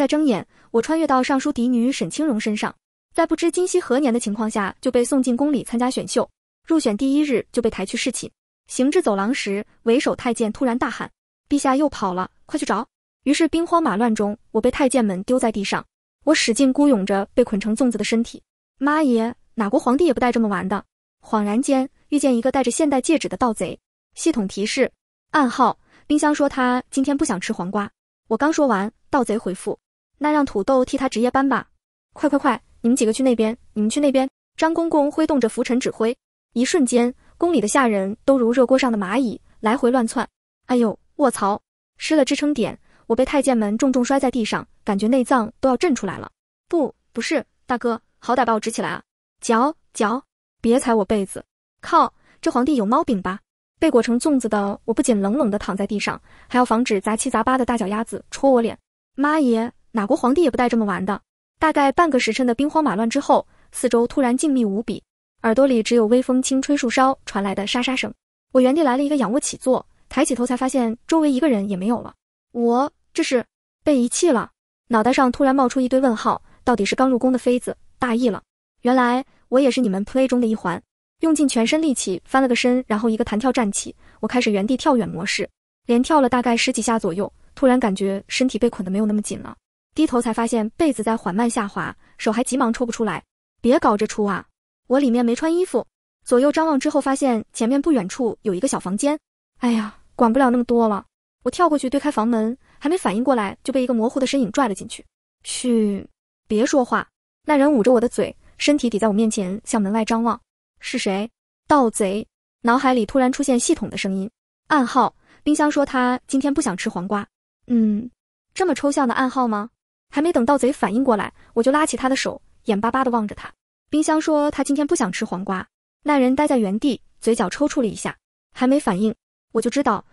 再睁眼，我穿越到尚书嫡女沈清荣身上，在不知今夕何年的情况下，就被送进宫里参加选秀，入选第1日就被抬去侍寝。行至走廊时，为首太监突然大喊：“陛下又跑了，快去找！”于是兵荒马乱中，我被太监们丢在地上，我使劲孤勇着被捆成粽子的身体。妈耶，哪国皇帝也不带这么玩的。恍然间遇见一个戴着现代戒指的盗贼。系统提示：暗号，冰箱说他今天不想吃黄瓜。我刚说完，盗贼回复：那让土豆替他值夜班吧。快快快，你们几个去那边，你们去那边。张公公挥动着拂尘指挥，一瞬间宫里的下人都如热锅上的蚂蚁，来回乱窜。哎呦，卧槽，失了支撑点，我被太监们重重摔在地上，感觉内脏都要震出来了。不是，大哥，好歹把我直起来啊。嚼，别踩我被子。靠，这皇帝有猫饼吧？被裹成粽子的我不仅冷冷地躺在地上，还要防止杂七杂八的大脚丫子戳我脸。妈耶，哪国皇帝也不带这么玩的。大概半个时辰的兵荒马乱之后，四周突然静谧无比，耳朵里只有微风轻吹树梢传来的沙沙声。我原地来了一个仰卧起坐，抬起头才发现周围一个人也没有了。我这是被遗弃了。脑袋上突然冒出一堆问号，到底是刚入宫的妃子大意了。原来我也是你们 play 中的一环。用尽全身力气翻了个身，然后一个弹跳站起，我开始原地跳远模式，连跳了大概10几下左右，突然感觉身体被捆得没有那么紧了。低头才发现被子在缓慢下滑，手还急忙抽不出来。别搞这出啊，我里面没穿衣服。左右张望之后发现前面不远处有一个小房间。哎呀，管不了那么多了。我跳过去对开房门，还没反应过来就被一个模糊的身影拽了进去。嘘，别说话。那人捂着我的嘴，身体抵在我面前向门外张望。是谁？盗贼。脑海里突然出现系统的声音。暗号，冰箱说他今天不想吃黄瓜。这么抽象的暗号吗？还没等盗贼反应过来，我就拉起他的手，眼巴巴地望着他。冰箱说他今天不想吃黄瓜。那人呆在原地，嘴角抽搐了一下，还没反应，我就知道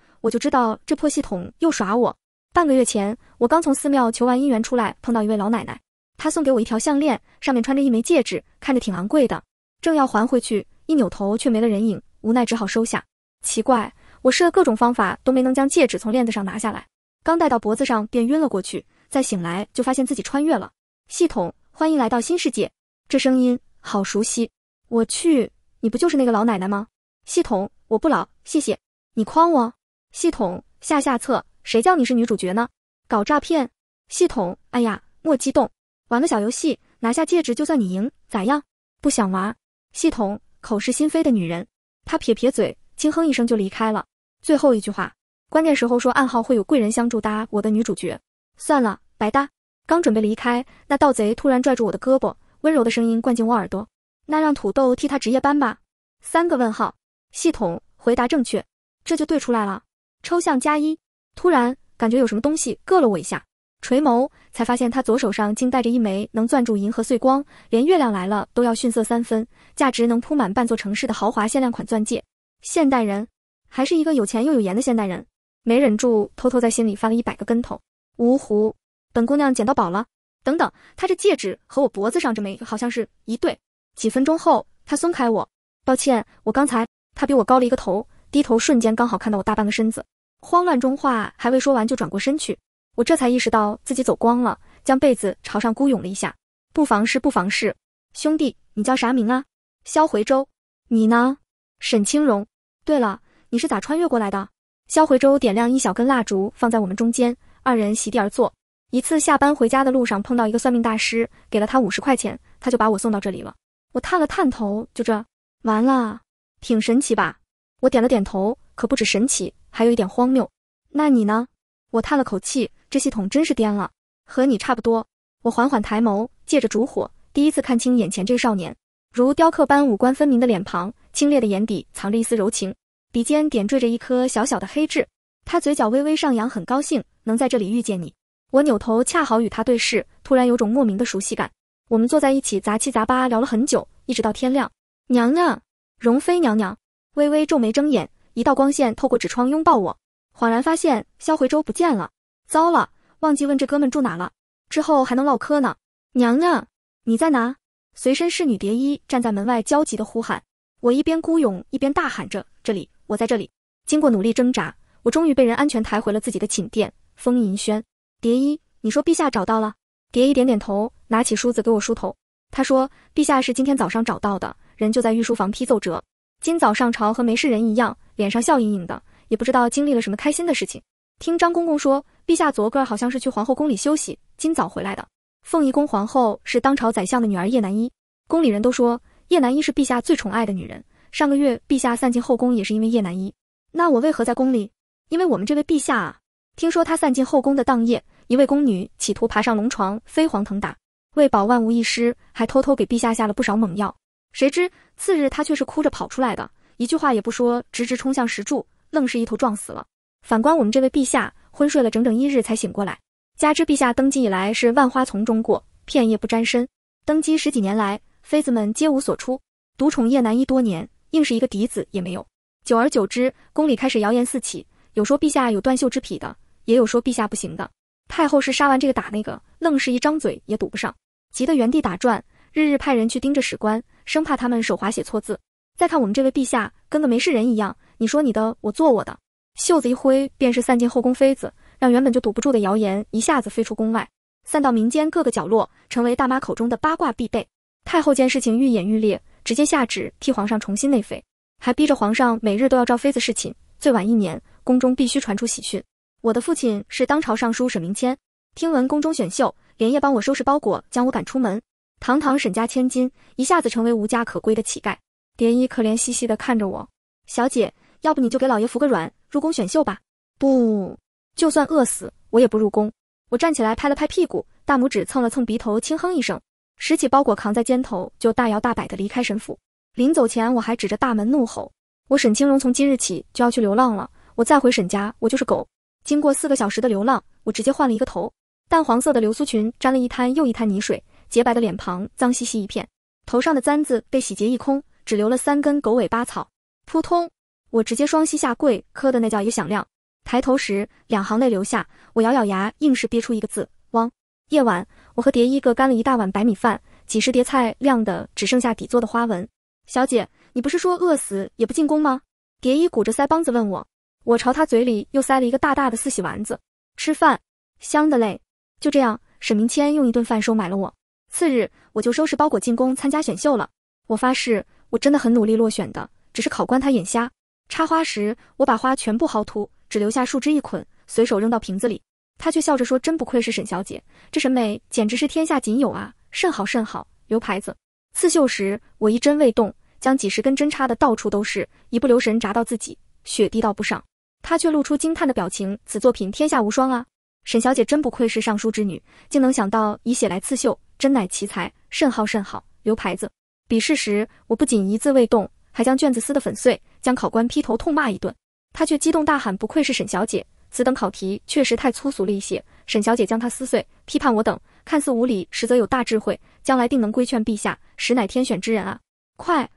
这破系统又耍我。半个月前，我刚从寺庙求完姻缘出来，碰到一位老奶奶，她送给我一条项链，上面穿着一枚戒指，看着挺昂贵的。正要还回去，一扭头却没了人影，无奈只好收下。奇怪，我试了各种方法都没能将戒指从链子上拿下来，刚戴到脖子上便晕了过去，再醒来就发现自己穿越了。系统，欢迎来到新世界。这声音好熟悉。我去，你不就是那个老奶奶吗？系统，我不老，谢谢。你诓我？系统，下策，谁叫你是女主角呢？搞诈骗？系统，哎呀，莫激动，玩个小游戏，拿下戒指就算你赢，咋样？不想玩。系统，口是心非的女人。她撇撇嘴，轻哼一声就离开了。最后一句话，关键时候说暗号会有贵人相助搭我的女主角。算了，白搭。刚准备离开，那盗贼突然拽住我的胳膊，温柔的声音灌进我耳朵。那让土豆替他值夜班吧。3个问号。系统，回答正确。这就对出来了。抽象+1。突然感觉有什么东西硌了我一下，垂眸才发现他左手上竟戴着一枚能攥住银河碎光，连月亮来了都要逊色3分，价值能铺满半座城市的豪华限量款钻戒。现代人，还是一个有钱又有颜的现代人。没忍住，偷偷在心里翻了100个跟头。芜湖，本姑娘捡到宝了。等等，他这戒指和我脖子上这枚好像是一对。几分钟后，他松开我。抱歉，我刚才……他比我高了一个头，低头瞬间刚好看到我大半个身子。慌乱中话还未说完就转过身去，我这才意识到自己走光了，将被子朝上孤拥了一下。不妨事。兄弟，你叫啥名啊？萧回州。你呢？沈清荣。对了，你是咋穿越过来的？萧回州点亮一小根蜡烛放在我们中间，二人席地而坐。一次下班回家的路上碰到一个算命大师，给了他50块钱，他就把我送到这里了。我探了探头，就这完了，挺神奇吧？我点了点头，可不止神奇，还有一点荒谬。那你呢？我叹了口气，这系统真是颠了，和你差不多。我缓缓抬眸，借着烛火，第一次看清眼前这个少年，如雕刻般五官分明的脸庞，清冽的眼底藏着一丝柔情，鼻尖点缀着一颗小小的黑痣。他嘴角微微上扬，很高兴能在这里遇见你。我扭头恰好与他对视，突然有种莫名的熟悉感。我们坐在一起杂七杂八聊了很久，一直到天亮。娘娘，容妃娘娘。微微皱眉睁眼，一道光线透过纸窗拥抱我，恍然发现萧回州不见了。糟了，忘记问这哥们住哪了，之后还能唠嗑呢。娘娘，你在哪？随身侍女蝶衣站在门外焦急地呼喊。我一边孤勇一边大喊着，这里，我在这里。经过努力挣扎，我终于被人安全抬回了自己的寝殿。风吟轩，蝶衣，你说陛下找到了？蝶衣点点头，拿起梳子给我梳头。他说，陛下是今天早上找到的，人就在御书房批奏折。今早上朝和没事人一样，脸上笑盈盈的，也不知道经历了什么开心的事情。听张公公说，陛下昨个好像是去皇后宫里休息，今早回来的。凤仪宫皇后是当朝宰相的女儿叶南依，宫里人都说叶南依是陛下最宠爱的女人。上个月陛下散进后宫也是因为叶南依，那我为何在宫里？因为我们这位陛下啊。听说他散进后宫的当夜，一位宫女企图爬上龙床，飞黄腾达，为保万无一失，还偷偷给陛下下了不少猛药。谁知次日他却是哭着跑出来的，一句话也不说，直直冲向石柱，愣是一头撞死了。反观我们这位陛下，昏睡了整整1日才醒过来。加之陛下登基以来是万花丛中过，片叶不沾身，登基10几年来，妃子们皆无所出，独宠叶南依多年，硬是一个嫡子也没有。久而久之，宫里开始谣言四起，有说陛下有断袖之癖的，也有说陛下不行的。太后是杀完这个打那个，愣是一张嘴也堵不上，急得原地打转，日日派人去盯着史官，生怕他们手滑写错字。再看我们这位陛下，跟个没事人一样，你说你的，我做我的，袖子一挥，便是散进后宫妃子，让原本就堵不住的谣言一下子飞出宫外，散到民间各个角落，成为大妈口中的八卦必备。太后见事情愈演愈烈，直接下旨替皇上重新内妃，还逼着皇上每日都要召妃子侍寝，最晚1年，宫中必须传出喜讯。我的父亲是当朝尚书沈明谦，听闻宫中选秀，连夜帮我收拾包裹，将我赶出门。堂堂沈家千金，一下子成为无家可归的乞丐。蝶衣可怜兮兮地看着我，小姐，要不你就给老爷服个软，入宫选秀吧。不，就算饿死，我也不入宫。我站起来拍了拍屁股，大拇指蹭了蹭鼻头，轻哼一声，拾起包裹扛在肩头，就大摇大摆地离开沈府。临走前，我还指着大门怒吼：我沈清荣从今日起就要去流浪了，我再回沈家，我就是狗。经过4个小时的流浪，我直接换了一个头，淡黄色的流苏裙沾了一滩又一滩泥水，洁白的脸庞脏兮兮一片，头上的簪子被洗劫一空，只留了3根狗尾巴草。扑通，我直接双膝下跪，磕的那叫一个响亮。抬头时2行泪流下，我咬咬牙，硬是憋出一个字：汪。夜晚，我和蝶衣各干了一大碗白米饭，几十碟菜亮的只剩下底座的花纹。小姐，你不是说饿死也不进宫吗？蝶衣鼓着腮帮子问我。我朝他嘴里又塞了一个大大的4喜丸子。吃饭，香的嘞。就这样，沈明谦用1顿饭收买了我。次日，我就收拾包裹进宫参加选秀了。我发誓，我真的很努力落选的，只是考官他眼瞎。插花时，我把花全部薅秃，只留下树枝一捆，随手扔到瓶子里。他却笑着说：真不愧是沈小姐，这审美简直是天下仅有啊，甚好甚好，留牌子。刺绣时，我一针未动，将几10根针插的到处都是，一不留神扎到自己，血滴到布上。他却露出惊叹的表情，此作品天下无双啊！沈小姐真不愧是尚书之女，竟能想到以血来刺绣，真乃奇才，甚好甚好，留牌子。笔试时，我不仅一字未动，还将卷子撕得粉碎，将考官劈头痛骂一顿。他却激动大喊：不愧是沈小姐，此等考题确实太粗俗了一些。沈小姐将它撕碎，批判我等，看似无礼，实则有大智慧，将来定能规劝陛下，实乃天选之人啊！快，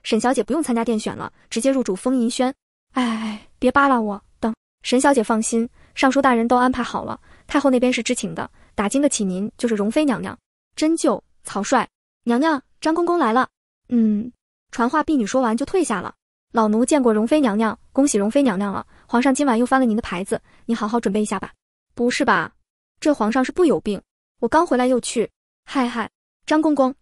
沈小姐不用参加殿选了，直接入主丰银轩。哎，别扒拉我，等。沈小姐放心，尚书大人都安排好了，太后那边是知情的，打京的启您就是容妃娘娘。真就，草率。娘娘，张公公来了。传话婢女说完就退下了。老奴见过容妃娘娘，恭喜容妃娘娘了，皇上今晚又翻了您的牌子，你好好准备一下吧。不是吧，这皇上是不有病，我刚回来又去。嗨，张公公，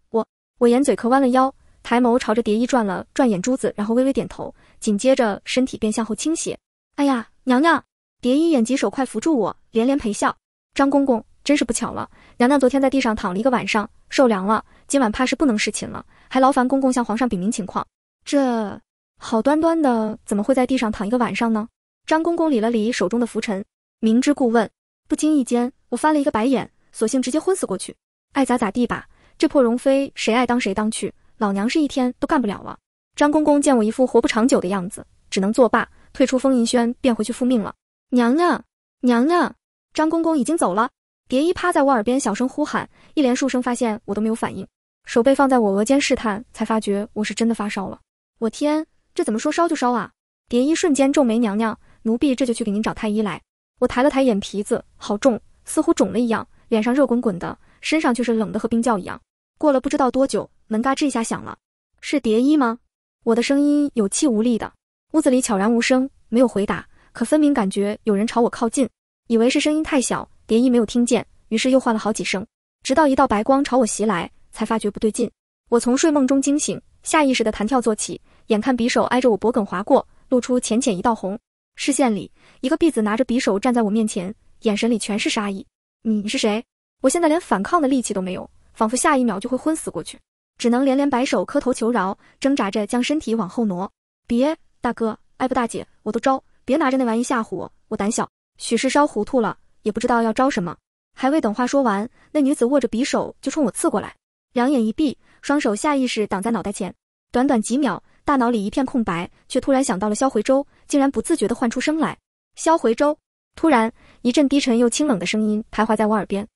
我掩嘴壳弯了腰，抬眸朝着蝶衣转了转眼珠子，然后微微点头，紧接着身体便向后倾斜。哎呀，娘娘！蝶衣眼疾手快扶住我，连连陪笑。张公公，真是不巧了，娘娘昨天在地上躺了1个晚上，受凉了，今晚怕是不能侍寝了，还劳烦公公向皇上禀明情况。这好端端的，怎么会在地上躺1个晚上呢？张公公理了理手中的拂尘，明知故问。不经意间，我翻了一个白眼，索性直接昏死过去。爱咋咋地吧，这破容妃谁爱当谁当去，老娘是一天都干不了了。张公公见我一副活不长久的样子，只能作罢，退出丰银轩，便回去复命了。娘娘，张公公已经走了。蝶衣趴在我耳边小声呼喊，一连数声发现我都没有反应，手背放在我额间试探，才发觉我是真的发烧了。我天，这怎么说烧就烧啊？蝶衣瞬间皱眉，娘娘，奴婢这就去给您找太医来。我抬了抬眼皮子，好重，似乎肿了一样，脸上热滚滚的，身上却是冷的和冰窖一样。过了不知道多久，门嘎吱一下响了。是蝶衣吗？我的声音有气无力的。屋子里悄然无声，没有回答，可分明感觉有人朝我靠近。以为是声音太小，蝶衣没有听见，于是又换了好几声。直到一道白光朝我袭来，才发觉不对劲。我从睡梦中惊醒，下意识的弹跳坐起，眼看匕首挨着我脖梗划过，露出浅浅一道红。视线里，一个婢子拿着匕首站在我面前，眼神里全是杀意。你是谁？我现在连反抗的力气都没有，仿佛下一秒就会昏死过去，只能连连摆手磕头求饶，挣扎着将身体往后挪。别，大哥，爱不大姐，我都招，别拿着那玩意吓唬我，我胆小。许是烧糊涂了，也不知道要招什么。还未等话说完，那女子握着匕首就冲我刺过来，两眼一闭，双手下意识挡在脑袋前。短短几秒，大脑里一片空白，却突然想到了萧回州，竟然不自觉地唤出声来。萧回州。突然，一阵低沉又清冷的声音徘徊在我耳边。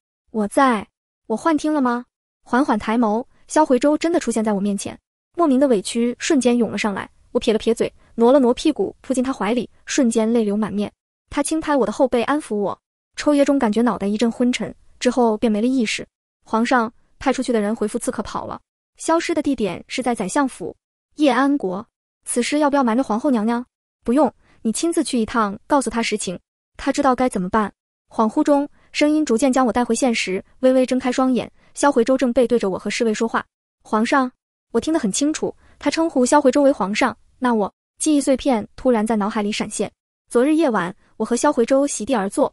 我幻听了吗？缓缓抬眸，萧回州真的出现在我面前。莫名的委屈瞬间涌了上来，我撇了撇嘴，挪了挪屁股，扑进他怀里，瞬间泪流满面。他轻拍我的后背，安抚我。抽噎中感觉脑袋一阵昏沉，之后便没了意识。皇上派出去的人回复刺客跑了，消失的地点是在宰相府叶安国。此事要不要瞒着皇后娘娘？不用，你亲自去一趟，告诉她实情，她知道该怎么办。恍惚中，声音逐渐将我带回现实，微微睁开双眼，萧回州正背对着我和侍卫说话。皇上，我听得很清楚，他称呼萧回州为皇上。那我记忆碎片突然在脑海里闪现。昨日夜晚，我和萧回州席地而坐。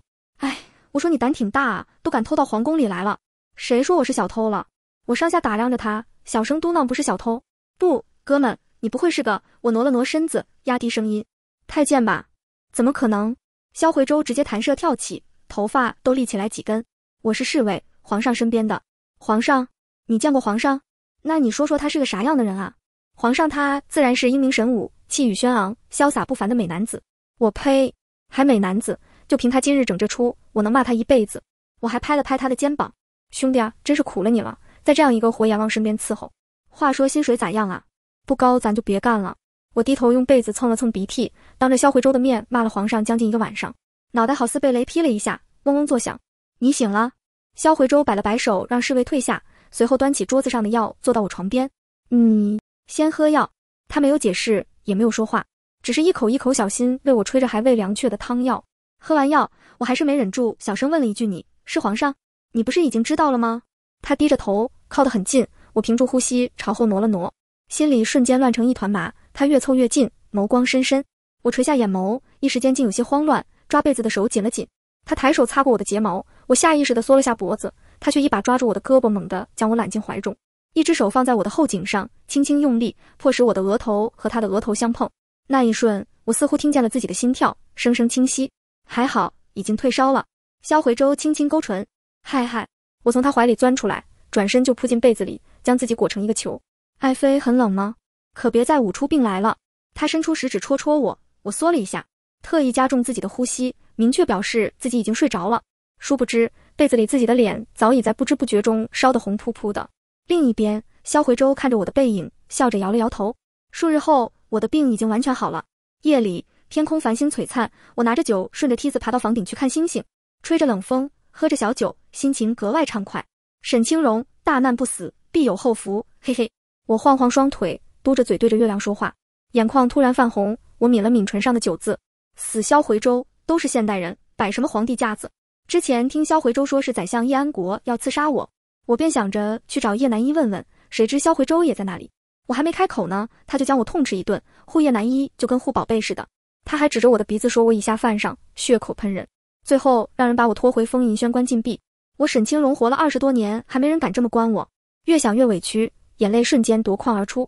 我说你胆挺大啊，都敢偷到皇宫里来了。谁说我是小偷了？我上下打量着他，小声嘟囔，不是小偷。不，哥们，你不会是个……我挪了挪身子，压低声音。太监吧？怎么可能？萧回州直接弹射跳起，头发都立起来几根。我是侍卫，皇上身边的。皇上？你见过皇上？那你说说他是个啥样的人啊？皇上他自然是英明神武，气宇轩昂，潇洒不凡的美男子。我呸，还美男子？就凭他今日整这出，我能骂他一辈子。我还拍了拍他的肩膀，兄弟啊，真是苦了你了，在这样一个活阎王身边伺候。话说薪水咋样啊？不高咱就别干了。我低头用被子蹭了蹭鼻涕，当着萧回州的面骂了皇上将近一个晚上，脑袋好似被雷劈了一下，嗡嗡作响。你醒了？萧回州摆了摆手让侍卫退下，随后端起桌子上的药坐到我床边。你先喝药。他没有解释，也没有说话，只是一口一口小心为我吹着还未凉却的汤药。喝完药，我还是没忍住，小声问了一句：“你是皇上？你不是已经知道了吗？”他低着头，靠得很近，我屏住呼吸，朝后挪了挪，心里瞬间乱成一团麻。他越凑越近，眸光深深，我垂下眼眸，一时间竟有些慌乱，抓被子的手紧了紧。他抬手擦过我的睫毛，我下意识地缩了下脖子，他却一把抓住我的胳膊，猛地将我揽进怀中，一只手放在我的后颈上，轻轻用力，迫使我的额头和他的额头相碰。那一瞬，我似乎听见了自己的心跳，声声清晰。还好，已经退烧了。萧回州轻轻勾唇，嗨，我从他怀里钻出来，转身就扑进被子里，将自己裹成一个球。爱妃很冷吗？可别再捂出病来了。他伸出食指戳戳我，我缩了一下，特意加重自己的呼吸，明确表示自己已经睡着了。殊不知，被子里自己的脸早已在不知不觉中烧得红扑扑的。另一边，萧回州看着我的背影，笑着摇了摇头。数日后，我的病已经完全好了。夜里，天空繁星璀璨，我拿着酒顺着梯子爬到房顶去看星星，吹着冷风，喝着小酒，心情格外畅快。沈清荣，大难不死，必有后福，嘿嘿。我晃晃双腿，嘟着嘴对着月亮说话，眼眶突然泛红，我抿了抿唇上的酒渍。死萧回州，都是现代人，摆什么皇帝架子？之前听萧回州说是宰相叶安国要刺杀我，我便想着去找叶南一问问，谁知萧回州也在那里。我还没开口呢，他就将我痛斥一顿，护叶南一就跟护宝贝似的。他还指着我的鼻子说我以下犯上，血口喷人，最后让人把我拖回封银轩关禁闭。我沈清荣活了20多年，还没人敢这么关我。越想越委屈，眼泪瞬间夺眶而出。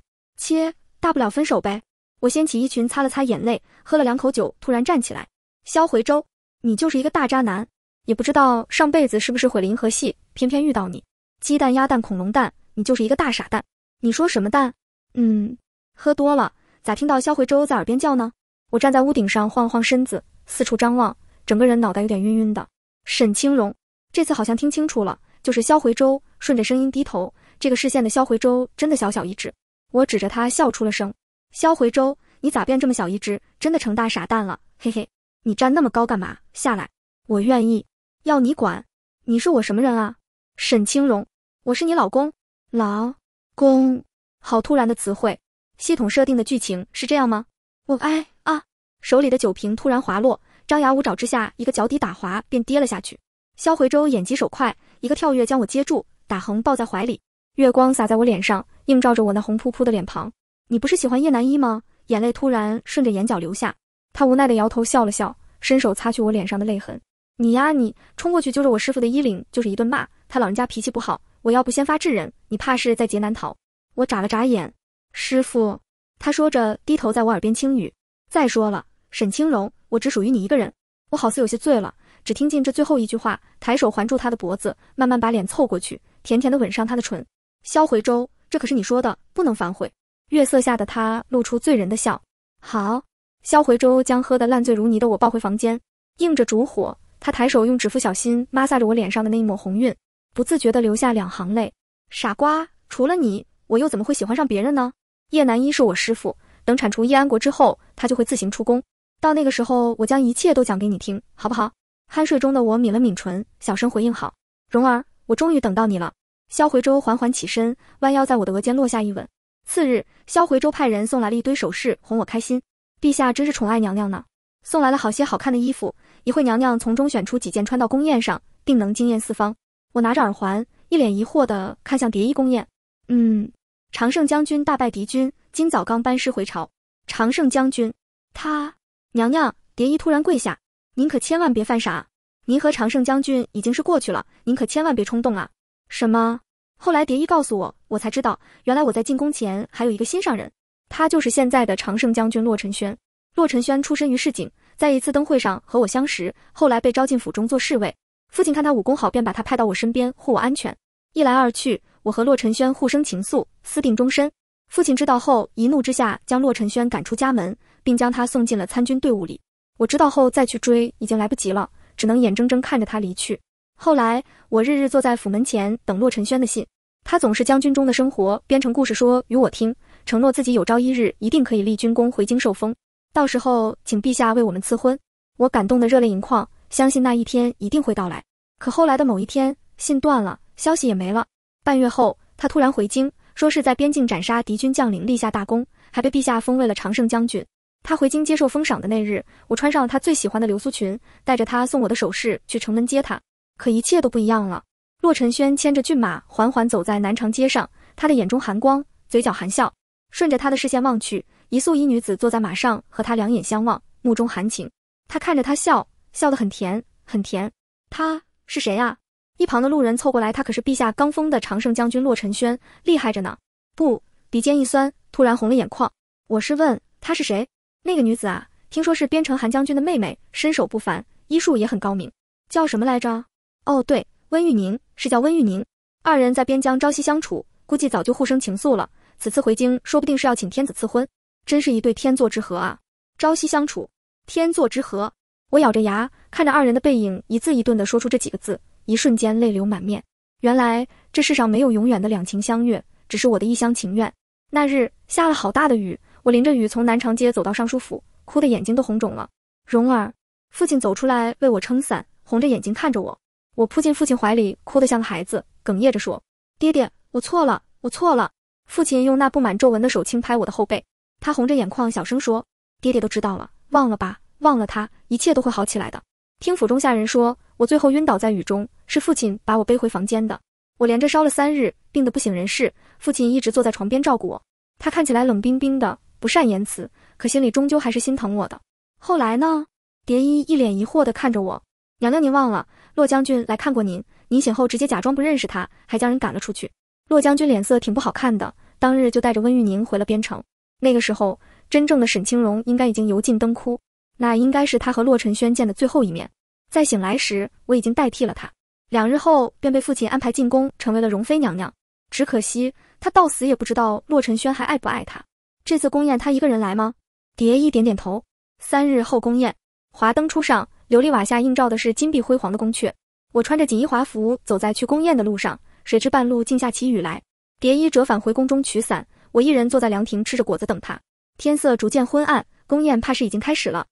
大不了分手呗。我掀起衣裙擦了擦眼泪，喝了2口酒，突然站起来。萧回州，你就是一个大渣男，也不知道上辈子是不是毁了银河系，偏偏遇到你。鸡蛋鸭蛋恐龙蛋，你就是一个大傻蛋。你说什么蛋？喝多了，咋听到萧回州在耳边叫呢？我站在屋顶上晃了晃身子，四处张望，整个人脑袋有点晕晕的。沈清荣，这次好像听清楚了，就是萧回州。顺着声音低头，这个视线的萧回州真的小小一只。我指着他笑出了声。萧回州，你咋变这么小一只？真的成大傻蛋了，嘿嘿。你站那么高干嘛？下来。我愿意。要你管？你是我什么人啊？沈清荣，我是你老公。老公，好突然的词汇。系统设定的剧情是这样吗？手里的酒瓶突然滑落，张牙舞爪之下，一个脚底打滑便跌了下去。萧回州眼疾手快，一个跳跃将我接住，打横抱在怀里，月光洒在我脸上，映照着我那红扑扑的脸庞。你不是喜欢叶南一吗？眼泪突然顺着眼角流下，他无奈地摇头笑了笑，伸手擦去我脸上的泪痕。你呀你，冲过去揪着我师傅的衣领就是一顿骂，他老人家脾气不好，我要不先发制人，你怕是在劫难逃。我眨了眨眼，师傅，他说着低头在我耳边轻语，再说了，沈清荣，我只属于你一个人。我好似有些醉了，只听见这最后一句话，抬手环住他的脖子，慢慢把脸凑过去，甜甜地吻上他的唇。萧回州，这可是你说的，不能反悔。月色下的他露出醉人的笑。好。萧回州将喝得烂醉如泥的我抱回房间，映着烛火，他抬手用指腹小心抹撒着我脸上的那一抹红晕，不自觉地流下2行泪。傻瓜，除了你，我又怎么会喜欢上别人呢？叶南一是我师傅，等铲除叶安国之后，他就会自行出宫。到那个时候，我将一切都讲给你听，好不好？酣睡中的我抿了抿唇，小声回应好。蓉儿，我终于等到你了。萧回州缓缓起身，弯腰在我的额间落下一吻。次日，萧回州派人送来了一堆首饰，哄我开心。陛下真是宠爱娘娘呢，送来了好些好看的衣服，一会娘娘从中选出几件穿到宫宴上，定能惊艳四方。我拿着耳环，一脸疑惑地看向蝶衣宫宴。常胜将军大败敌军，今早刚班师回朝。常胜将军，他……娘娘，蝶衣突然跪下，您可千万别犯傻，您和常胜将军已经是过去了，您可千万别冲动啊。什么？后来蝶衣告诉我，我才知道，原来我在进宫前还有一个心上人，他就是现在的常胜将军洛尘轩。洛尘轩出身于市井，在一次灯会上和我相识，后来被招进府中做侍卫。父亲看他武功好，便把他派到我身边护我安全。一来二去，我和洛尘轩互生情愫，私定终身。父亲知道后，一怒之下将洛尘轩赶出家门，并将他送进了参军队伍里。我知道后再去追已经来不及了，只能眼睁睁看着他离去。后来我日日坐在府门前等洛尘轩的信，他总是将军中的生活编成故事说与我听，承诺自己有朝一日一定可以立军功回京受封，到时候请陛下为我们赐婚。我感动得热泪盈眶，相信那一天一定会到来。可后来的某一天，信断了，消息也没了。半月后，他突然回京，说是在边境斩杀敌军将领，立下大功，还被陛下封为了常胜将军。他回京接受封赏的那日，我穿上他最喜欢的流苏裙，带着他送我的首饰去城门接他。可一切都不一样了。洛尘轩牵着骏马缓缓走在南长街上，他的眼中寒光，嘴角含笑。顺着他的视线望去，一素衣女子坐在马上，和他两眼相望，目中含情。他看着他笑，笑得很甜很甜。他是谁啊？一旁的路人凑过来，他可是陛下刚封的常胜将军洛尘轩，厉害着呢。不，鼻尖一酸，突然红了眼眶。我是问他是谁？那个女子啊，听说是边城韩将军的妹妹，身手不凡，医术也很高明，叫什么来着？哦对，温玉宁，是叫温玉宁。二人在边疆朝夕相处，估计早就互生情愫了。此次回京，说不定是要请天子赐婚，真是一对天作之合啊！朝夕相处，天作之合。我咬着牙，看着二人的背影，一字一顿地说出这几个字，一瞬间泪流满面。原来这世上没有永远的两情相悦，只是我的一厢情愿。那日下了好大的雨，我淋着雨从南长街走到尚书府，哭得眼睛都红肿了。蓉儿，父亲走出来为我撑伞，红着眼睛看着我。我扑进父亲怀里，哭得像个孩子，哽咽着说：爹爹，我错了，我错了。父亲用那布满皱纹的手轻拍我的后背，他红着眼眶小声说：爹爹都知道了，忘了吧，忘了他，一切都会好起来的。听府中下人说，我最后晕倒在雨中，是父亲把我背回房间的。我连着烧了3日，病得不省人事，父亲一直坐在床边照顾我。他看起来冷冰冰的，不善言辞，可心里终究还是心疼我的。后来呢？蝶衣一脸疑惑地看着我。娘娘您忘了，骆将军来看过您，您醒后直接假装不认识他，还将人赶了出去。骆将军脸色挺不好看的，当日就带着温玉宁回了边城。那个时候，真正的沈清荣应该已经油尽灯枯，那应该是他和洛尘轩见的最后一面。在醒来时，我已经代替了他。2日后便被父亲安排进宫，成为了容妃娘娘。只可惜他到死也不知道洛尘轩还爱不爱他。这次宫宴他一个人来吗？蝶衣点点头。3日后宫宴，华灯初上，琉璃瓦下映照的是金碧辉煌的宫阙。我穿着锦衣华服走在去宫宴的路上，谁知半路竟下起雨来。蝶衣折返回宫中取伞，我一人坐在凉亭吃着果子等他。天色逐渐昏暗，宫宴怕是已经开始了。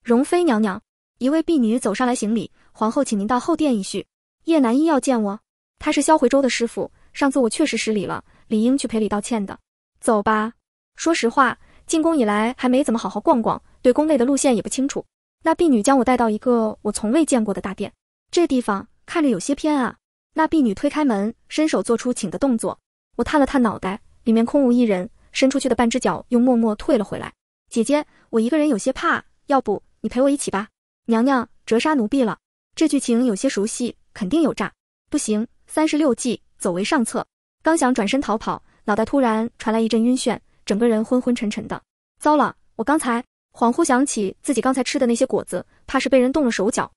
容妃娘娘，一位婢女走上来行礼，皇后请您到后殿一叙。叶南一要见我，他是萧回州的师傅，上次我确实失礼了，理应去赔礼道歉的。走吧。说实话，进宫以来还没怎么好好逛逛，对宫内的路线也不清楚。那婢女将我带到一个我从未见过的大殿，这地方看着有些偏啊。那婢女推开门，伸手做出请的动作。我探了探脑袋，里面空无一人，伸出去的半只脚又默默退了回来。姐姐，我一个人有些怕，要不你陪我一起吧？娘娘，折杀奴婢了。这剧情有些熟悉，肯定有诈。不行，36计，走为上策。刚想转身逃跑，脑袋突然传来一阵晕眩，整个人昏昏沉沉的。糟了，我刚才恍惚想起自己刚才吃的那些果子，怕是被人动了手脚。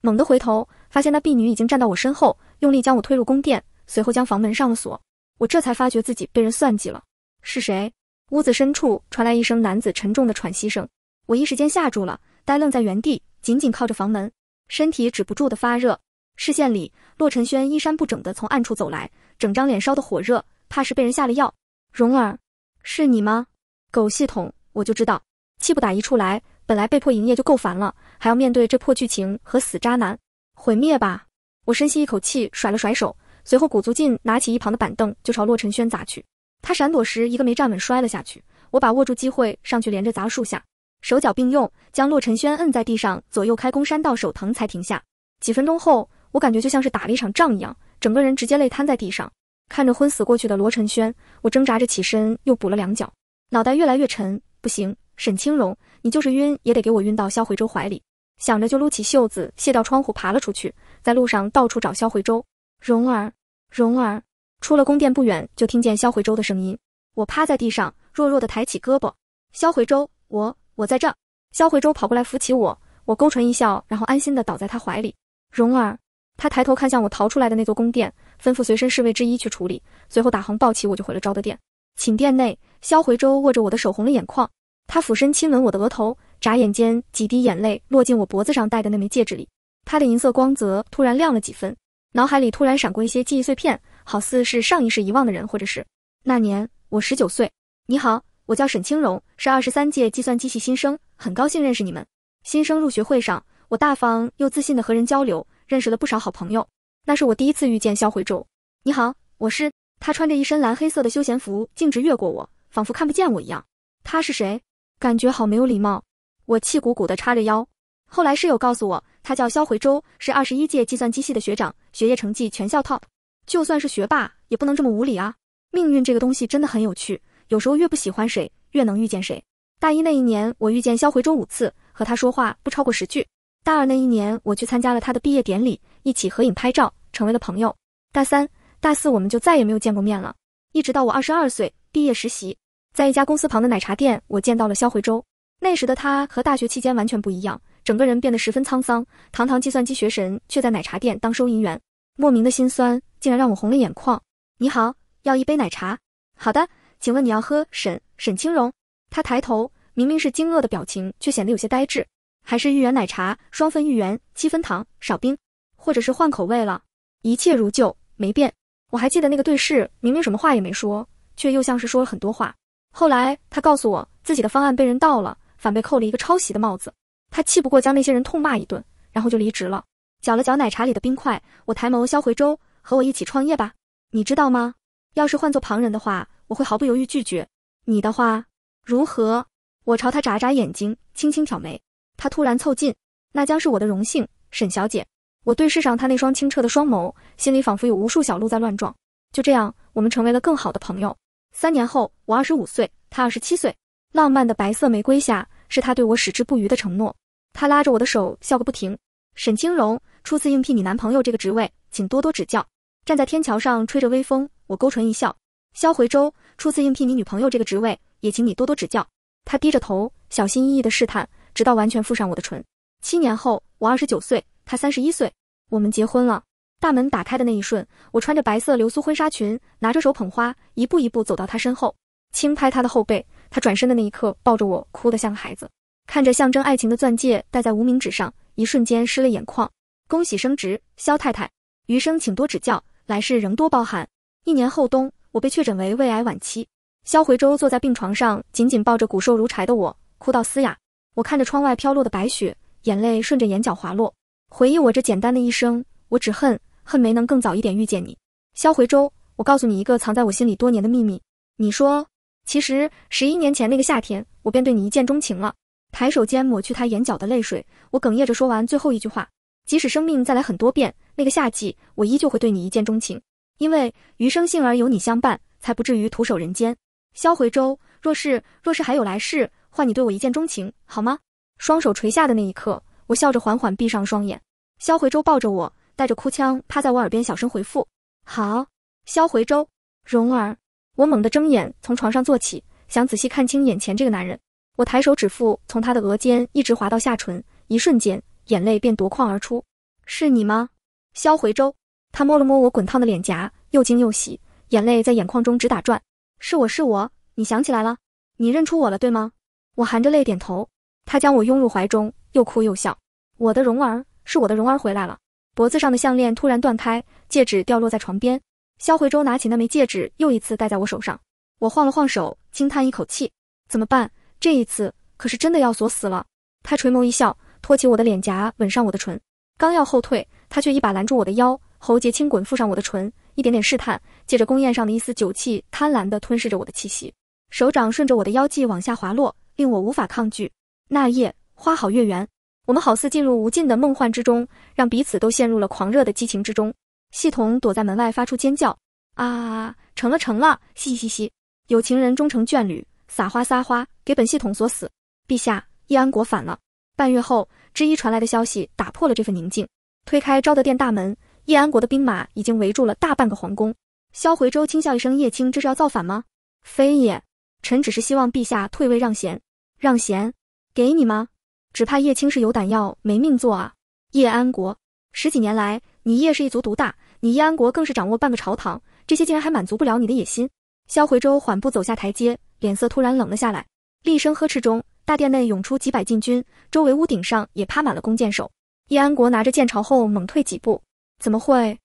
猛地回头，发现那婢女已经站到我身后，用力将我推入宫殿，随后将房门上了锁。我这才发觉自己被人算计了。是谁？屋子深处传来一声男子沉重的喘息声，我一时间吓住了，呆愣在原地，紧紧靠着房门，身体止不住的发热。视线里，洛尘轩衣衫不整地从暗处走来，整张脸烧得火热，怕是被人下了药。蓉儿，是你吗？狗系统，我就知道，气不打一处来，本来被迫营业就够烦了，还要面对这破剧情和死渣男，毁灭吧！我深吸一口气，甩了甩手，随后鼓足劲拿起一旁的板凳就朝洛尘轩砸去。他闪躲时一个没站稳摔了下去，我把握住机会上去连着砸树下，手脚并用将洛尘轩摁在地上，左右开弓山到手疼才停下。几分钟后，我感觉就像是打了一场仗一样，整个人直接累瘫在地上。看着昏死过去的罗晨轩，我挣扎着起身，又补了2脚，脑袋越来越沉。不行，沈清荣，你就是晕也得给我晕到萧回州怀里。想着就撸起袖子，卸掉窗户爬了出去，在路上到处找萧回州。蓉儿，蓉儿。出了宫殿不远，就听见萧回州的声音。我趴在地上，弱弱的抬起胳膊。萧回州，我在这。萧回州跑过来扶起我，我勾唇一笑，然后安心的倒在他怀里。蓉儿。他抬头看向我逃出来的那座宫殿，吩咐随身侍卫之一去处理，随后打横抱起我就回了昭德殿。寝殿内，萧回州握着我的手红了眼眶，他俯身亲吻我的额头，眨眼间几滴眼泪落进我脖子上戴的那枚戒指里。他的银色光泽突然亮了几分，脑海里突然闪过一些记忆碎片，好似是上一世遗忘的人，或者是那年我19岁。你好，我叫沈清荣，是23届计算机系新生，很高兴认识你们。新生入学会上，我大方又自信地和人交流，认识了不少好朋友。那是我第一次遇见萧回州。你好，我是……他穿着一身蓝黑色的休闲服，径直越过我，仿佛看不见我一样。他是谁？感觉好没有礼貌。我气鼓鼓地叉着腰。后来室友告诉我，他叫萧回州，是21届计算机系的学长，学业成绩全校 top。就算是学霸，也不能这么无理啊！命运这个东西真的很有趣，有时候越不喜欢谁，越能遇见谁。大一那一年，我遇见萧回州5次，和他说话不超过10句。大二那一年，我去参加了他的毕业典礼，一起合影拍照，成为了朋友。大3、大4我们就再也没有见过面了。一直到我22岁毕业实习，在一家公司旁的奶茶店，我见到了萧回州。那时的他和大学期间完全不一样，整个人变得十分沧桑，堂堂计算机学神却在奶茶店当收银员，莫名的心酸竟然让我红了眼眶。你好，要一杯奶茶。好的，请问你要喝沈清荣？他抬头，明明是惊愕的表情，却显得有些呆滞。还是芋圆奶茶，双份芋圆，7分糖，少冰，或者是换口味了？一切如旧，没变。我还记得那个对视，明明什么话也没说，却又像是说了很多话。后来他告诉我，自己的方案被人盗了，反被扣了一个抄袭的帽子。他气不过将那些人痛骂一顿，然后就离职了。搅了搅奶茶里的冰块，我抬眸萧回州，和我一起创业吧。你知道吗？要是换做旁人的话，我会毫不犹豫拒绝。你的话如何？我朝他眨眨眼睛，轻轻挑眉。他突然凑近，那将是我的荣幸，沈小姐。我对视上他那双清澈的双眸，心里仿佛有无数小鹿在乱撞。就这样，我们成为了更好的朋友。3年后，我25岁，他27岁。浪漫的白色玫瑰下，是他对我矢志不渝的承诺。他拉着我的手，笑个不停。沈清荣，初次应聘你男朋友这个职位，请多多指教。站在天桥上吹着微风，我勾唇一笑。萧回州，初次应聘你女朋友这个职位，也请你多多指教。他低着头，小心翼翼地试探，直到完全附上我的唇。7年后，我29岁，他31岁，我们结婚了。大门打开的那一瞬，我穿着白色流苏婚纱裙，拿着手捧花，一步一步走到他身后，轻拍他的后背。他转身的那一刻，抱着我，哭得像个孩子。看着象征爱情的钻戒戴在无名指上，一瞬间湿了眼眶。恭喜升职，萧太太，余生请多指教，来世仍多包涵。1年后冬，我被确诊为胃癌晚期。萧回州坐在病床上，紧紧抱着骨瘦如柴的我，哭到嘶哑。我看着窗外飘落的白雪，眼泪顺着眼角滑落。回忆我这简单的一生，我只恨没能更早一点遇见你。萧回州，我告诉你一个藏在我心里多年的秘密。你说，其实11年前那个夏天，我便对你一见钟情了。抬手间抹去他眼角的泪水，我哽咽着说完最后一句话。即使生命再来很多遍，那个夏季，我依旧会对你一见钟情，因为余生幸而有你相伴，才不至于徒守人间。萧回舟，若是还有来世，换你对我一见钟情，好吗？双手垂下的那一刻，我笑着缓缓闭上双眼。萧回舟抱着我，带着哭腔趴在我耳边小声回复：好。萧回舟，蓉儿。我猛地睁眼，从床上坐起，想仔细看清眼前这个男人。我抬手指腹从他的额间一直滑到下唇，一瞬间，眼泪便夺眶而出。是你吗？萧回舟。他摸了摸我滚烫的脸颊，又惊又喜，眼泪在眼眶中直打转。是我，你想起来了？你认出我了，对吗？我含着泪点头。他将我拥入怀中，又哭又笑。我的蓉儿，是我的蓉儿回来了。脖子上的项链突然断开，戒指掉落在床边。萧回舟拿起那枚戒指，又一次戴在我手上。我晃了晃手，轻叹一口气，怎么办？这一次可是真的要锁死了。他垂眸一笑，托起我的脸颊，吻上我的唇。刚要后退，他却一把拦住我的腰，喉结轻滚附上我的唇，一点点试探，借着宫宴上的一丝酒气，贪婪地吞噬着我的气息。手掌顺着我的腰际往下滑落，令我无法抗拒。那夜花好月圆，我们好似进入无尽的梦幻之中，让彼此都陷入了狂热的激情之中。系统躲在门外发出尖叫，啊，成了，嘻嘻嘻，有情人终成眷侣，撒花，给本系统锁死。陛下，叶安国反了。半月后，知一传来的消息打破了这份宁静。推开昭德殿大门，叶安国的兵马已经围住了大半个皇宫。萧回舟轻笑一声：叶青这是要造反吗？非也，臣只是希望陛下退位让贤。让贤？给你吗？只怕叶青是有胆药没命做啊。叶安国，10几年来，你叶氏一族独大，你叶安国更是掌握半个朝堂，这些竟然还满足不了你的野心。萧回舟缓步走下台阶，脸色突然冷了下来。厉声呵斥中，大殿内涌出几百禁军，周围屋顶上也趴满了弓箭手。叶安国拿着剑朝后猛退几步。怎么会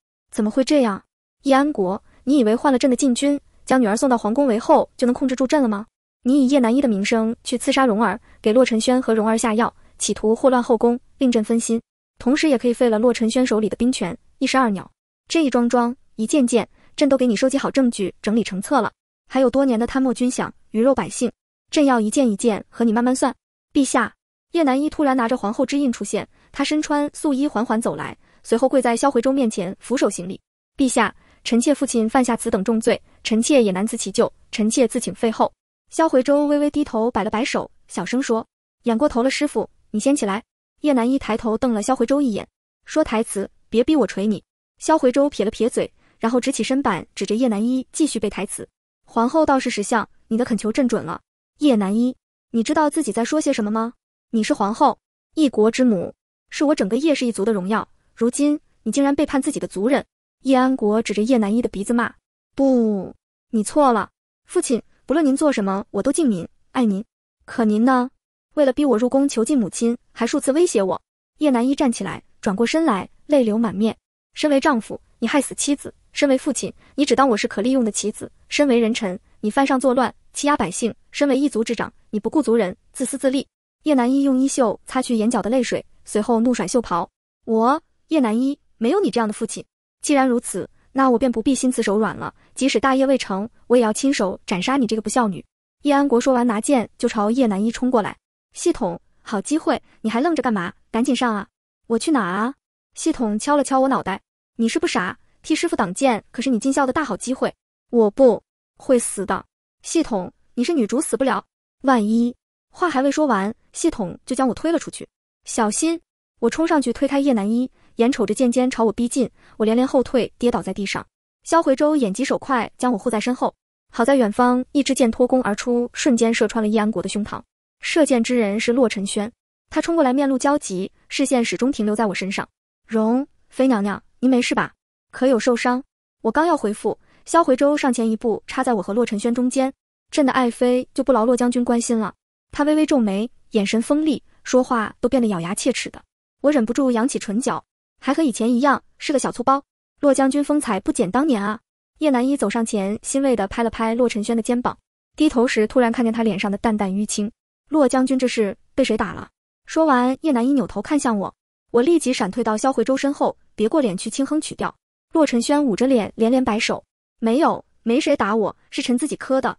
这样？叶安国，你以为换了朕的禁军，将女儿送到皇宫为后就能控制住朕了吗？你以叶南一的名声去刺杀蓉儿，给洛尘轩和蓉儿下药，企图祸乱后宫，令朕分心，同时也可以废了洛尘轩手里的兵权，一石二鸟。这一桩一件件，朕都给你收集好证据，整理成册了。还有多年的贪墨军饷，鱼肉百姓，朕要一件一件和你慢慢算。陛下，叶南一突然拿着皇后之印出现，他身穿素衣缓缓走来，随后跪在萧回舟面前俯首行礼。陛下，臣妾父亲犯下此等重罪，臣妾也难辞其咎，臣妾自请废后。萧回舟微微低头摆了摆手，小声说：演过头了，师傅，你先起来。叶南一抬头瞪了萧回舟一眼，说台词，别逼我捶你。萧回舟撇了撇嘴，然后直起身板，指着叶南一继续背台词。皇后倒是识相，你的恳求朕准了。叶南一，你知道自己在说些什么吗？你是皇后，一国之母，是我整个叶氏一族的荣耀，如今你竟然背叛自己的族人。叶安国指着叶南一的鼻子骂：不，你错了，父亲，不论您做什么，我都敬您，爱您。可您呢？为了逼我入宫囚禁母亲，还数次威胁我。叶南一站起来，转过身来，泪流满面。身为丈夫，你害死妻子；身为父亲，你只当我是可利用的棋子；身为人臣，你犯上作乱，欺压百姓；身为一族之长，你不顾族人，自私自利。叶南一用衣袖擦去眼角的泪水，随后怒甩袖袍：我叶南一没有你这样的父亲。既然如此，那我便不必心慈手软了，即使大业未成，我也要亲手斩杀你这个不孝女。叶安国说完，拿剑就朝叶南一冲过来。系统，好机会，你还愣着干嘛？赶紧上啊！我去哪啊？系统敲了敲我脑袋，你是不傻，替师傅挡剑可是你尽孝的大好机会。我不会死的。系统，你是女主，死不了。万一……话还未说完，系统就将我推了出去。小心！我冲上去推开叶南一，眼瞅着剑尖朝我逼近，我连连后退，跌倒在地上。萧回舟眼疾手快，将我护在身后。好在远方一支箭脱弓而出，瞬间射穿了叶安国的胸膛。射箭之人是洛尘轩，他冲过来面露焦急，视线始终停留在我身上。妃娘娘，您没事吧？可有受伤？我刚要回复，萧回舟上前一步，插在我和洛尘轩中间。朕的爱妃就不劳洛将军关心了。他微微皱眉，眼神锋利，说话都变得咬牙切齿的。我忍不住扬起唇角，还和以前一样，是个小粗包。洛将军风采不减当年啊。叶南一走上前，欣慰地拍了拍洛尘轩的肩膀，低头时突然看见他脸上的淡淡淤青。洛将军这是被谁打了？说完，叶南一扭头看向我，我立即闪退到萧回舟身后，别过脸去轻哼曲调。洛尘轩捂着脸连连摆手，没谁打我，是臣自己磕的。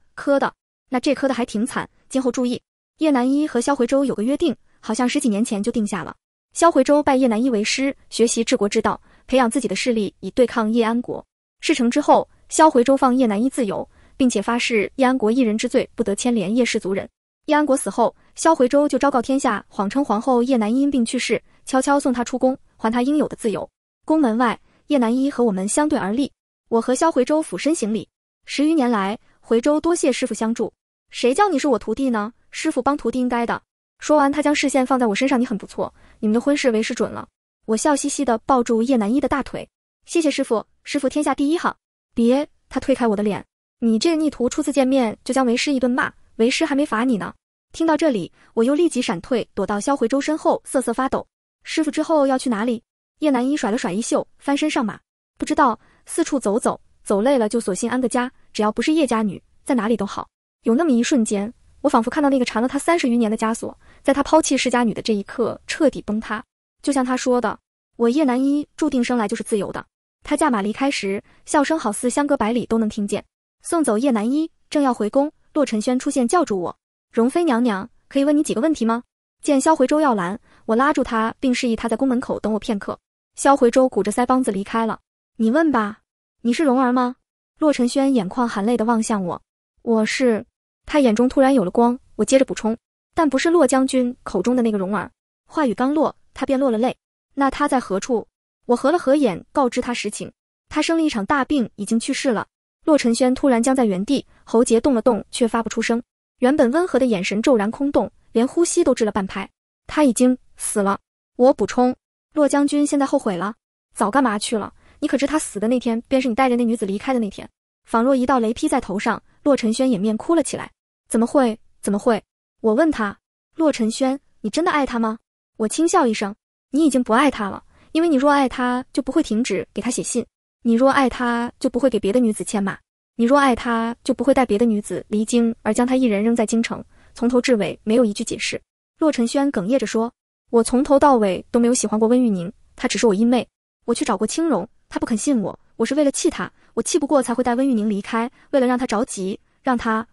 那这磕的还挺惨，今后注意。叶南一和萧回舟有个约定，好像10几年前就定下了。萧回州拜叶南一为师，学习治国之道，培养自己的势力，以对抗叶安国。事成之后，萧回州放叶南一自由，并且发誓叶安国一人之罪不得牵连叶氏族人。叶安国死后，萧回州就昭告天下，谎称皇后叶南一因病去世，悄悄送他出宫，还他应有的自由。宫门外，叶南一和我们相对而立，我和萧回州俯身行礼。10余年来，回州多谢师父相助。谁叫你是我徒弟呢？师父帮徒弟应该的。说完，他将视线放在我身上，你很不错，你们的婚事为时准了。我笑嘻嘻地抱住叶南一的大腿，谢谢师父，师父天下第一哈。别，他推开我的脸，你这个逆徒初次见面就将为师一顿骂，为师还没罚你呢。听到这里，我又立即闪退，躲到萧回州身后，瑟瑟发抖。师父之后要去哪里？叶南一甩了甩衣袖，翻身上马。不知道，四处走走，走累了就索性安个家，只要不是叶家女，在哪里都好。有那么一瞬间，我仿佛看到那个缠了他30余年的枷锁，在他抛弃世家女的这一刻彻底崩塌。就像他说的，我叶南一注定生来就是自由的。他驾马离开时，笑声好似相隔百里都能听见。送走叶南一，正要回宫，洛尘轩出现叫住我，容妃娘娘，可以问你几个问题吗？见萧回州要拦，我拉住他，并示意他在宫门口等我片刻。萧回州鼓着腮帮子离开了。你问吧。你是蓉儿吗？洛尘轩眼眶含泪地望向我。我是。他眼中突然有了光，我接着补充，但不是洛将军口中的那个蓉儿。话语刚落，他便落了泪。那他在何处？我合了合眼，告知他实情。他生了一场大病，已经去世了。洛尘轩突然僵在原地，喉结动了动，却发不出声。原本温和的眼神骤然空洞，连呼吸都滞了半拍。他已经死了。我补充，洛将军现在后悔了？早干嘛去了？你可知他死的那天，便是你带着那女子离开的那天？仿若一道雷劈在头上，洛尘轩掩面哭了起来。怎么会？怎么会？我问他，洛尘轩，你真的爱他吗？我轻笑一声，你已经不爱他了，因为你若爱他，就不会停止给他写信；你若爱他，就不会给别的女子牵马；你若爱他，就不会带别的女子离京，而将他一人扔在京城，从头至尾没有一句解释。洛尘轩哽咽着说，我从头到尾都没有喜欢过温玉宁，她只是我阴妹。我去找过青荣，她不肯信我，我是为了气她，我气不过才会带温玉宁离开，为了让她着急，让她……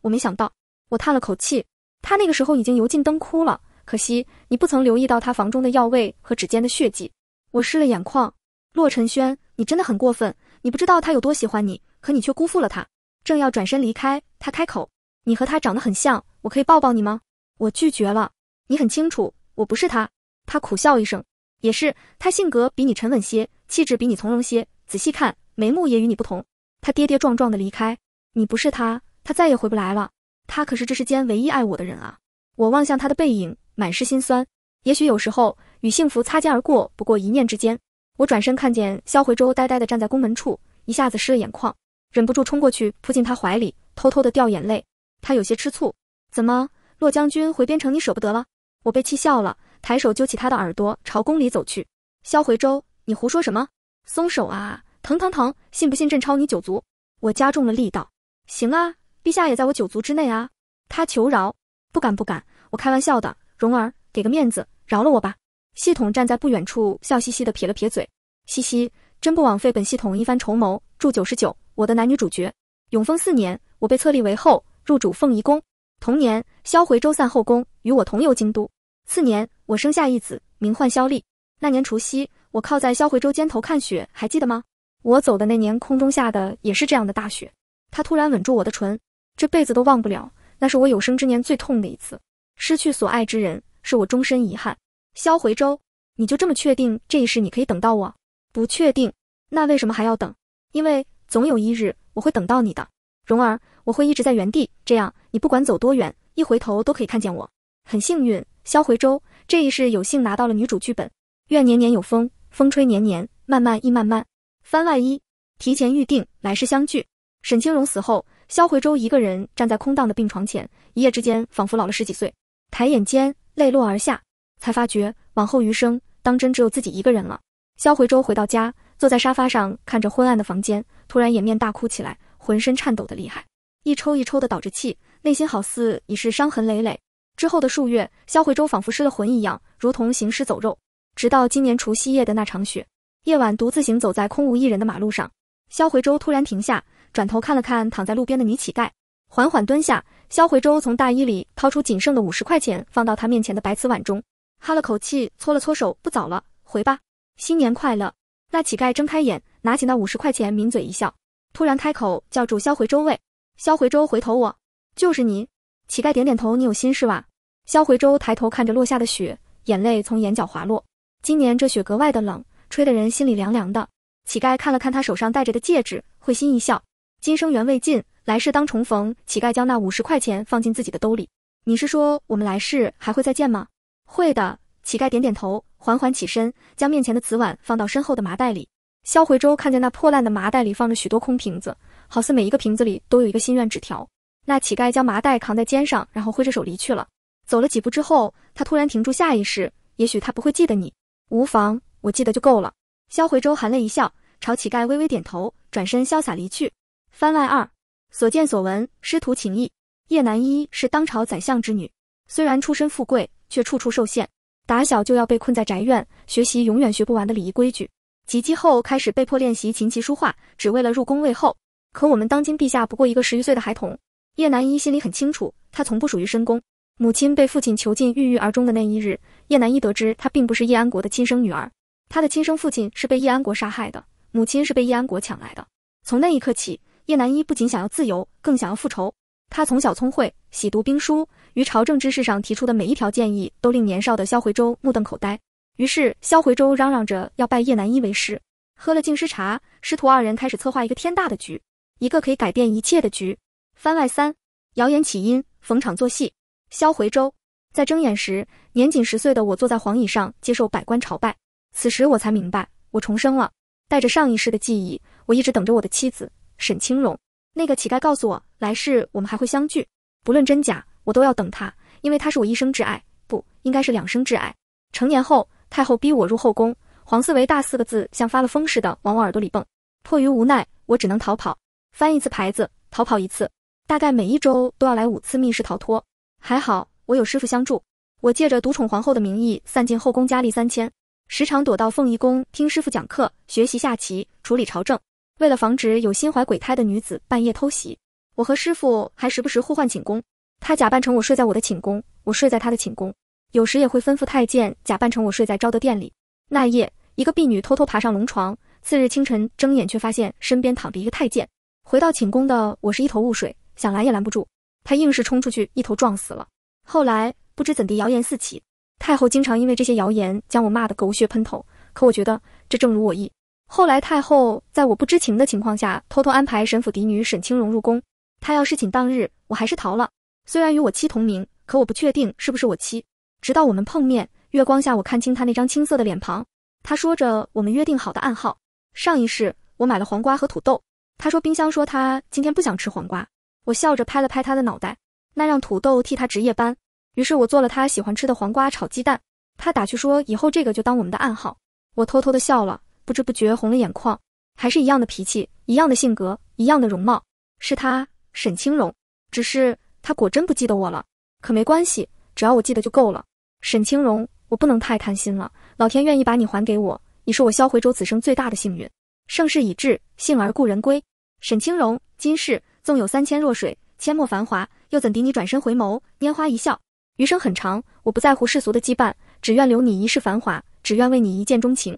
我没想到。我叹了口气，他那个时候已经油尽灯枯了，可惜你不曾留意到他房中的药味和指尖的血迹。我湿了眼眶。洛尘轩，你真的很过分，你不知道他有多喜欢你，可你却辜负了他。正要转身离开，他开口，你和他长得很像，我可以抱抱你吗？我拒绝了。你很清楚，我不是他。他苦笑一声，也是，他性格比你沉稳些，气质比你从容些，仔细看，眉目也与你不同。他跌跌撞撞地离开。你不是他，他再也回不来了。他可是这世间唯一爱我的人啊！我望向他的背影，满是心酸。也许有时候与幸福擦肩而过，不过一念之间。我转身看见萧回州呆呆地站在宫门处，一下子湿了眼眶，忍不住冲过去扑进他怀里，偷偷地掉眼泪。他有些吃醋，怎么，洛将军回边城你舍不得了？我被气笑了，抬手揪起他的耳朵朝宫里走去。萧回州，你胡说什么？松手啊！疼疼疼！信不信朕抄你9族？我加重了力道。行啊，陛下也在我9族之内啊。他求饶，不敢不敢，我开玩笑的，蓉儿，给个面子，饶了我吧。系统站在不远处，笑嘻嘻地撇了撇嘴，嘻嘻，真不枉费本系统一番筹谋。注99，我的男女主角。永丰4年，我被册立为后，入主凤仪宫。同年，萧回州散后宫，与我同游京都。次年，我生下一子，名唤萧立。那年除夕，我靠在萧回州肩头看雪，还记得吗？我走的那年，空中下的也是这样的大雪。他突然吻住我的唇，这辈子都忘不了，那是我有生之年最痛的一次。失去所爱之人，是我终身遗憾。萧回州，你就这么确定这一世你可以等到我？不确定。那为什么还要等？因为总有一日我会等到你的，蓉儿，我会一直在原地，这样你不管走多远，一回头都可以看见我。很幸运，萧回州，这一世有幸拿到了女主剧本。愿年年有风，风吹年年，漫漫亦漫漫。番外1，提前预定，来世相聚。沈清荣死后，萧回州一个人站在空荡的病床前，一夜之间仿佛老了10几岁。抬眼间，泪落而下，才发觉往后余生，当真只有自己一个人了。萧回州回到家，坐在沙发上看着昏暗的房间，突然掩面大哭起来，浑身颤抖得厉害，一抽一抽的倒着气，内心好似已是伤痕累累。之后的数月，萧回州仿佛失了魂一样，如同行尸走肉。直到今年除夕夜的那场雪，夜晚独自行走在空无一人的马路上，萧回州突然停下，转头看了看躺在路边的女乞丐，缓缓蹲下，萧回州从大衣里掏出仅剩的50块钱，放到他面前的白瓷碗中。哈了口气，搓了搓手，不早了，回吧。新年快乐。那乞丐睁开眼，拿起那50块钱，抿嘴一笑，突然开口叫住肖回周喂。肖回周回头，我就是你。乞丐点点头，你有心事吧？肖回周抬头看着落下的雪，眼泪从眼角滑落。今年这雪格外的冷，吹得人心里凉凉的。乞丐看了看他手上戴着的戒指，会心一笑。今生缘未尽，来世当重逢。乞丐将那50块钱放进自己的兜里。你是说我们来世还会再见吗？会的。乞丐点点头，缓缓起身，将面前的瓷碗放到身后的麻袋里。肖回周看见那破烂的麻袋里放着许多空瓶子，好似每一个瓶子里都有一个心愿纸条。那乞丐将麻袋扛在肩上，然后挥着手离去了。走了几步之后，他突然停住，下意识，也许他不会记得你。无妨，我记得就够了。肖回周含泪一笑，朝乞丐微微点头，转身潇洒离去。番外2，所见所闻，师徒情谊。叶南依是当朝宰相之女，虽然出身富贵，却处处受限。打小就要被困在宅院，学习永远学不完的礼仪规矩。及笄后开始被迫练习琴棋书画，只为了入宫位后。可我们当今陛下不过一个11岁的孩童。叶南依心里很清楚，她从不属于深宫。母亲被父亲囚禁郁郁而终的那一日，叶南依得知她并不是叶安国的亲生女儿。她的亲生父亲是被叶安国杀害的，母亲是被叶安国抢来的。从那一刻起，叶南依不仅想要自由，更想要复仇。她从小聪慧，喜读兵书，于朝政之事上提出的每一条建议都令年少的萧回周目瞪口呆。于是萧回周嚷嚷着要拜叶南依为师。喝了敬师茶，师徒2人开始策划一个天大的局，一个可以改变一切的局。番外3，谣言起因，逢场作戏。萧回周在睁眼时，年仅10岁的我坐在皇椅上接受百官朝拜。此时我才明白，我重生了。带着上一世的记忆，我一直等着我的妻子沈清荣。那个乞丐告诉我，来世我们还会相聚，不论真假，我都要等他，因为他是我一生挚爱，不，应该是2生挚爱。成年后，太后逼我入后宫，黄四为大4个字像发了疯似的往我耳朵里蹦。迫于无奈，我只能逃跑，翻一次牌子，逃跑一次，大概每1周都要来5次密室逃脱。还好我有师傅相助，我借着独宠皇后的名义散进后宫佳丽3000，时常躲到凤仪宫听师傅讲课，学习下棋，处理朝政。为了防止有心怀鬼胎的女子半夜偷袭，我和师傅还时不时互换寝宫。他假扮成我睡在我的寝宫，我睡在他的寝宫。有时也会吩咐太监假扮成我睡在昭德殿里。那夜，一个婢女偷偷爬上龙床，次日清晨睁眼却发现身边躺着一个太监。回到寝宫的我是一头雾水，想拦也拦不住，他硬是冲出去一头撞死了。后来不知怎地谣言四起，太后经常因为这些谣言将我骂得狗血喷头，可我觉得这正如我意。后来太后在我不知情的情况下偷偷安排沈府嫡女沈清荣入宫，她要侍寝当日，我还是逃了。虽然与我妻同名，可我不确定是不是我妻。直到我们碰面，月光下我看清她那张青涩的脸庞。她说着我们约定好的暗号。上一世我买了黄瓜和土豆，她说冰箱说她今天不想吃黄瓜，我笑着拍了拍她的脑袋，那让土豆替她值夜班。于是我做了她喜欢吃的黄瓜炒鸡蛋。她打趣说以后这个就当我们的暗号。我偷偷的笑了，不知不觉红了眼眶。还是一样的脾气，一样的性格，一样的容貌，是她，沈清荣。只是她果真不记得我了。可没关系，只要我记得就够了。沈清荣，我不能太贪心了，老天愿意把你还给我，你是我萧回周此生最大的幸运。盛世已至，幸而故人归。沈清荣，今世纵有3000弱水，阡陌繁华，又怎敌你转身回眸，拈花一笑。余生很长，我不在乎世俗的羁绊，只愿留你一世繁华，只愿为你一见钟情。